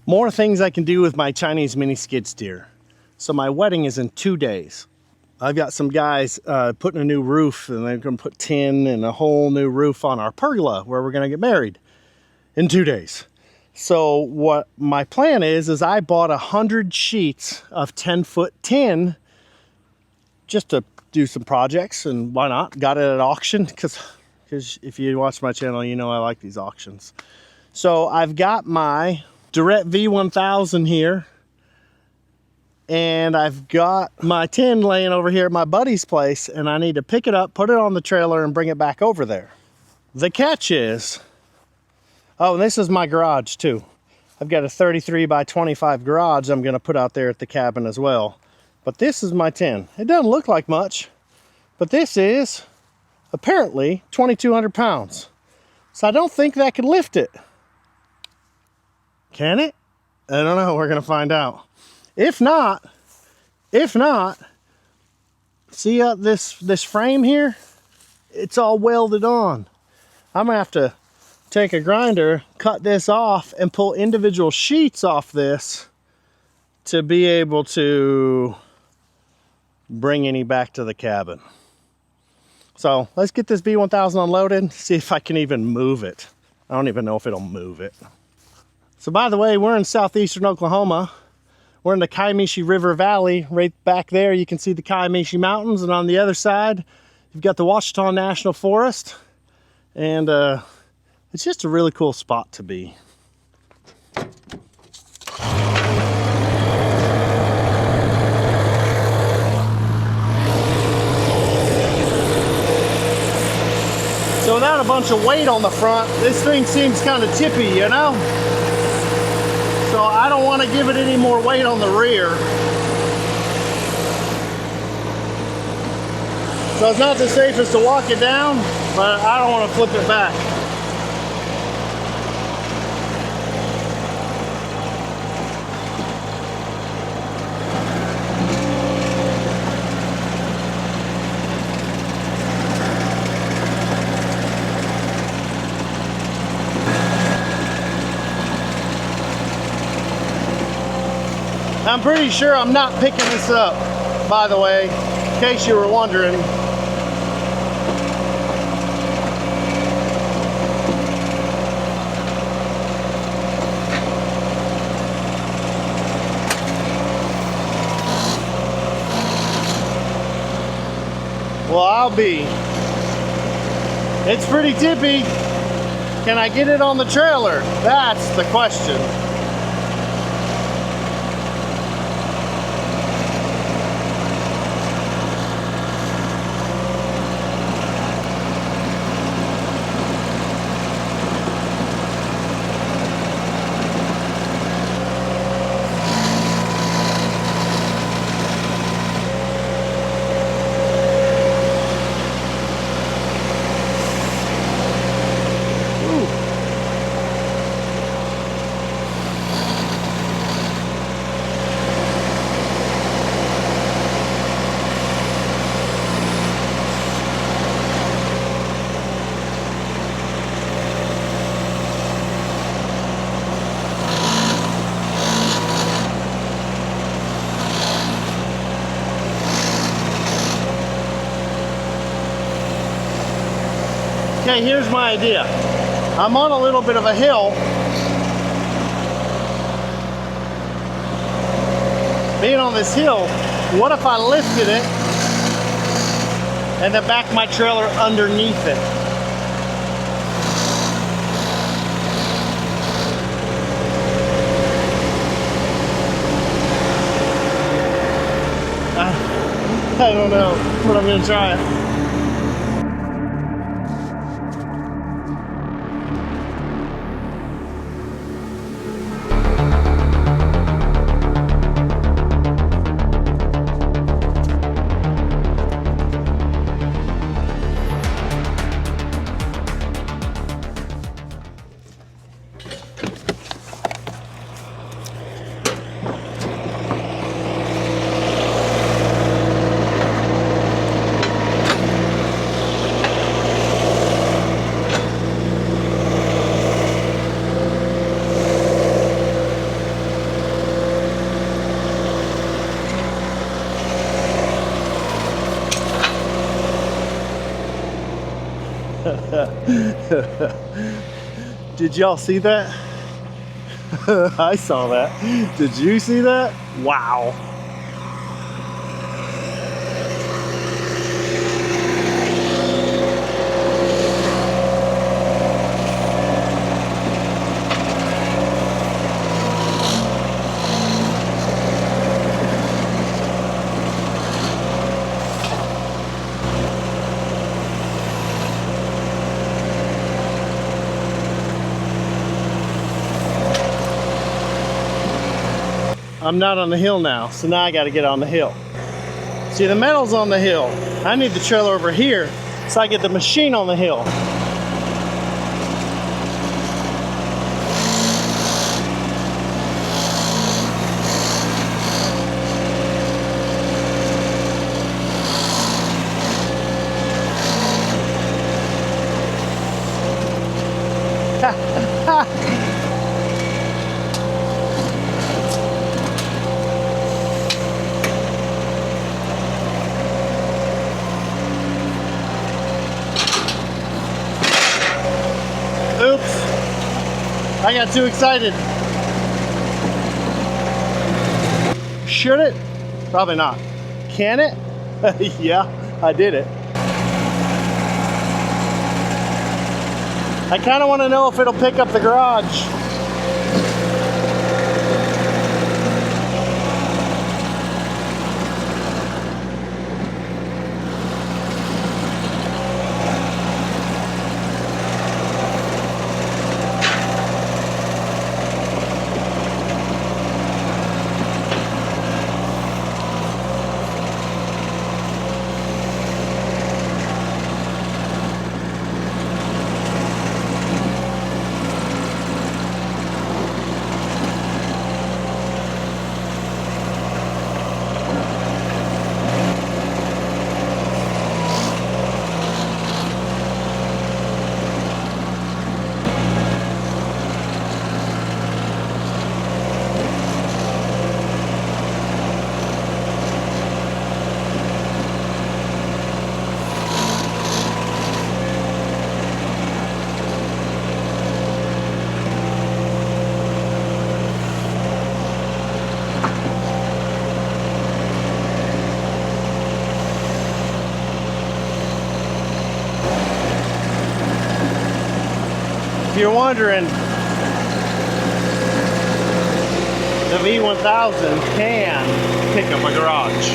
More things I can do with my Chinese mini skid steer. So my wedding is in 2 days. I've got some guys putting a new roof, and they're gonna put tin and a whole new roof on our pergola where we're gonna get married in 2 days. So what my plan is I bought 100 sheets of 10-foot tin just to do some projects, and why not? Got it at auction, because if you watch my channel, you know I like these auctions. So I've got my Derette V1000 here, and I've got my tin laying over here at my buddy's place, and I need to pick it up, put it on the trailer, and bring it back over there. The catch is, oh, and this is my garage too. I've got a 33 by 25 garage I'm gonna put out there at the cabin as well. But this is my tin. It doesn't look like much, but this is apparently 2,200 pounds. So I don't think that could lift it. Can it? I don't know, we're gonna find out. If not, see this frame here? It's all welded on. I'm gonna have to take a grinder, cut this off, and pull individual sheets off this to be able to bring any back to the cabin. So let's get this V1000 unloaded, see if I can even move it. I don't even know if it'll move it. So by the way, we're in southeastern Oklahoma. We're in the Kiamichi River Valley. Right back there, you can see the Kiamichi Mountains, and on the other side, you've got the Ouachita National Forest. And it's just a really cool spot to be. So without a bunch of weight on the front, this thing seems kind of tippy, you know? So I don't want to give it any more weight on the rear. So it's not the safest to walk it down, but I don't want to flip it back. I'm pretty sure I'm not picking this up, by the way, in case you were wondering. Well, I'll be. It's pretty tippy. Can I get it on the trailer? That's the question. Okay, here's my idea. I'm on a little bit of a hill. Being on this hill, what if I lifted it and then back my trailer underneath it? I don't know, but I'm gonna try it. Did y'all see that? I saw that. Did you see that? Wow. I'm not on the hill now, so now I got to get on the hill. See, the metal's on the hill. I need the trailer over here so I get the machine on the hill. Oops, I got too excited. Should it? Probably not. Can it? Yeah, I did it. I kind of want to know if it'll pick up the garage. If you're wondering, the V1000 can pick up a garage.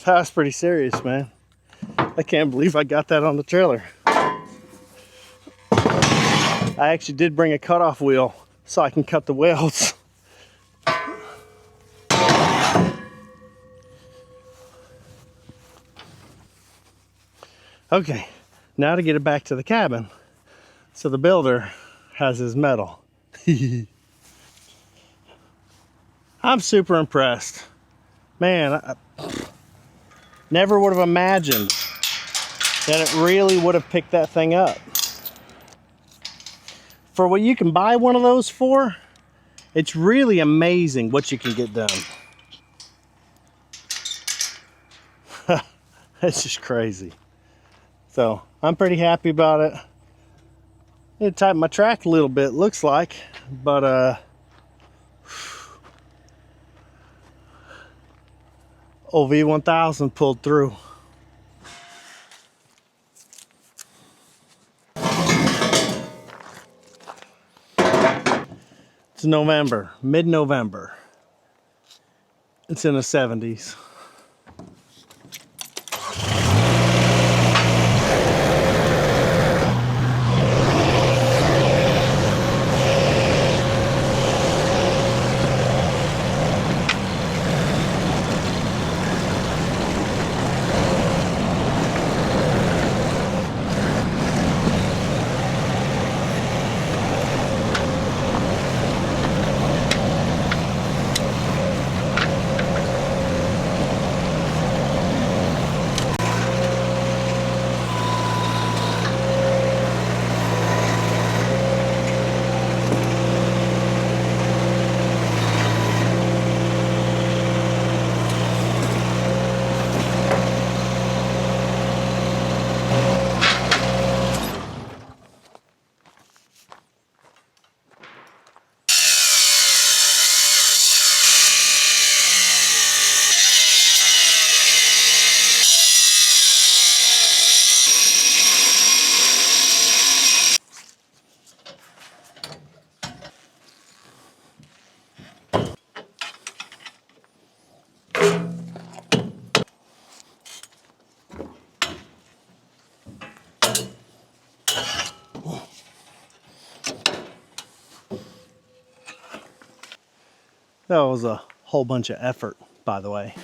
That's pretty serious, man. I can't believe I got that on the trailer. I actually did bring a cutoff wheel so I can cut the welds. Okay, now to get it back to the cabin so the builder has his metal. I'm super impressed. Man, I never would have imagined that it really would have picked that thing up. For what you can buy one of those for, it's really amazing what you can get done. It's just crazy. So I'm pretty happy about it. I need to tighten my track a little bit, looks like, but V1000 pulled through. It's November, mid-November. It's in the 70s. That was a whole bunch of effort, by the way.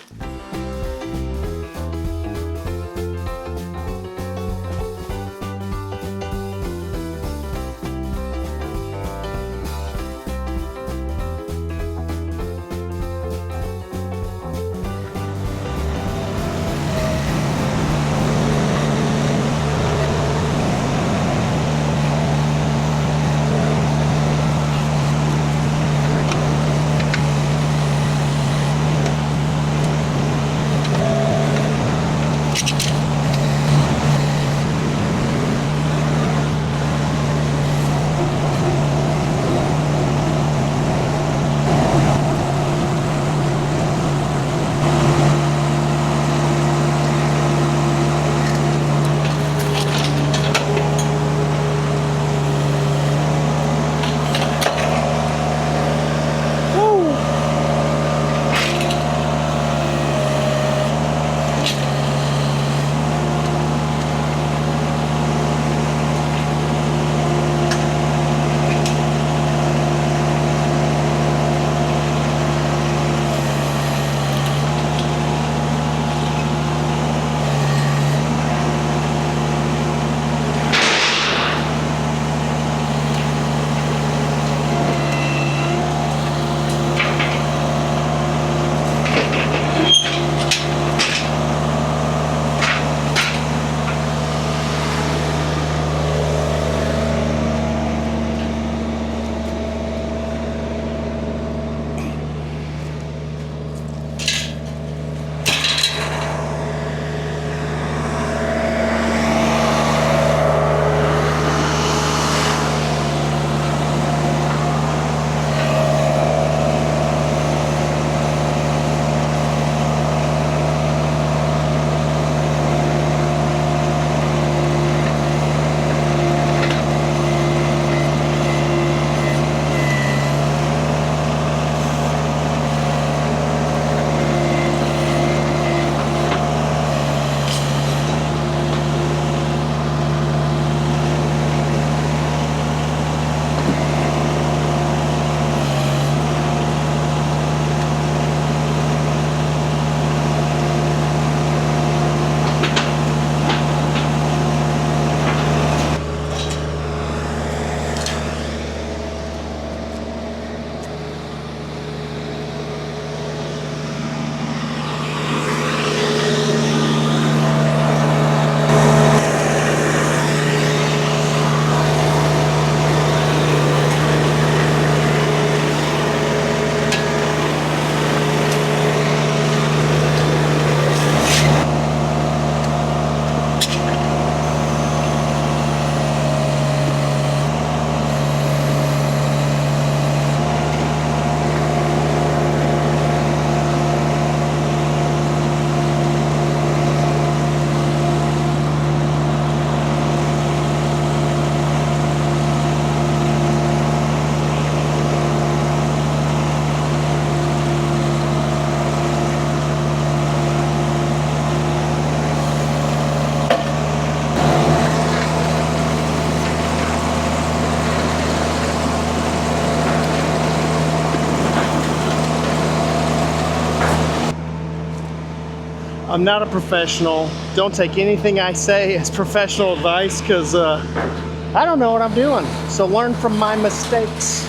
I'm not a professional. Don't take anything I say as professional advice, because I don't know what I'm doing. So learn from my mistakes.